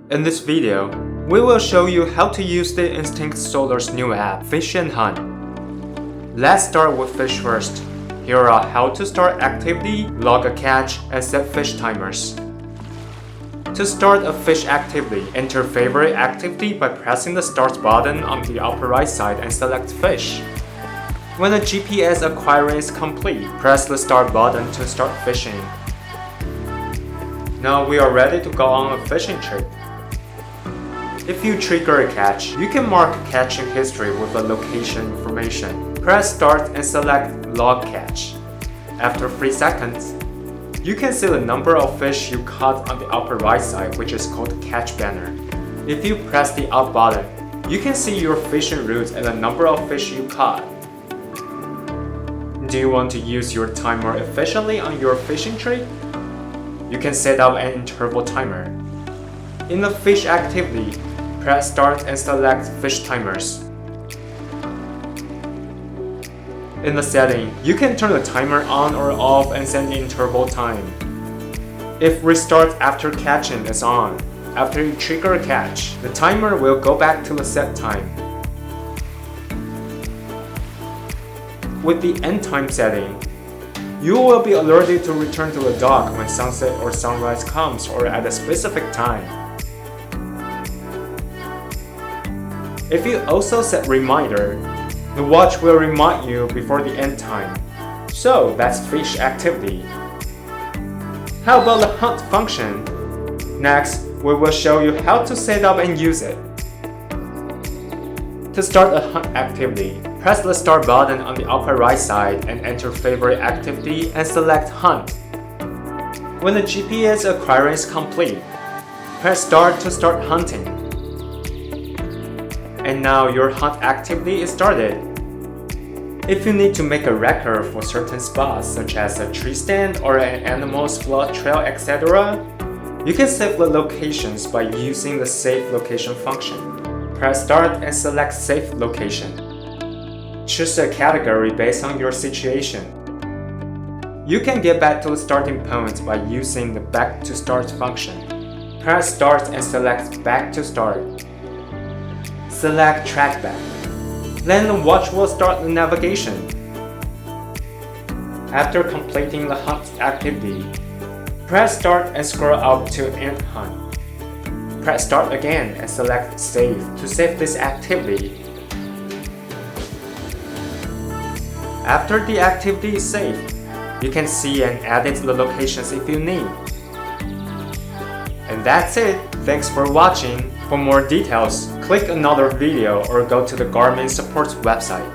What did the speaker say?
In this video, we will show you how to use the Instinct Solar's new app, Fish and Hunt. Let's start with fish first. Here are how to start activity, log a catch, and set fish timers. To start a fish activity, enter favorite activity by pressing the start button on the upper right side and select fish. When the GPS acquiring is complete, press the start button to start fishing. Now we are ready to go on a fishing trip. If you trigger a catch, you can mark catching history with the location information. Press start and select log catch. After 3 seconds, you can see the number of fish you caught on the upper right side, which is called catch banner. If you press the up button, you can see your fishing route and the number of fish you caught. Do you want to use your timer efficiently on your fishing trip? You can set up an interval timer. In the fish activity, press start and select fish timers. In the setting, you can turn the timer on or off and set the interval time. If restart after catching is on, after you trigger a catch, the timer will go back to the set time. With the end time setting, you will be alerted to return to the dock when sunset or sunrise comes or at a specific time. If you also set reminder, the watch will remind you before the end time. So that's fish activity. How about the hunt function? Next, we will show you how to set up and use it. To start a hunt activity, press the start button on the upper right side and enter favorite activity and select hunt. When the GPS acquiring is complete, press start to start hunting. And now your hunt activity is started. If you need to make a record for certain spots such as a tree stand or an animal's blood trail, etc., you can save the locations by using the save location function. Press start and select save location. Choose a category based on your situation. You can get back to the starting point by using the back to start function. Press start and select back to start. Select track back. Then the watch will start the navigation. After completing the hunt activity, press start and scroll up to end hunt. Press start again and select save to save this activity. After the activity is saved, you can see and edit the locations if you need. And that's it. Thanks for watching. For more details, click another video or go to the Garmin Supports website.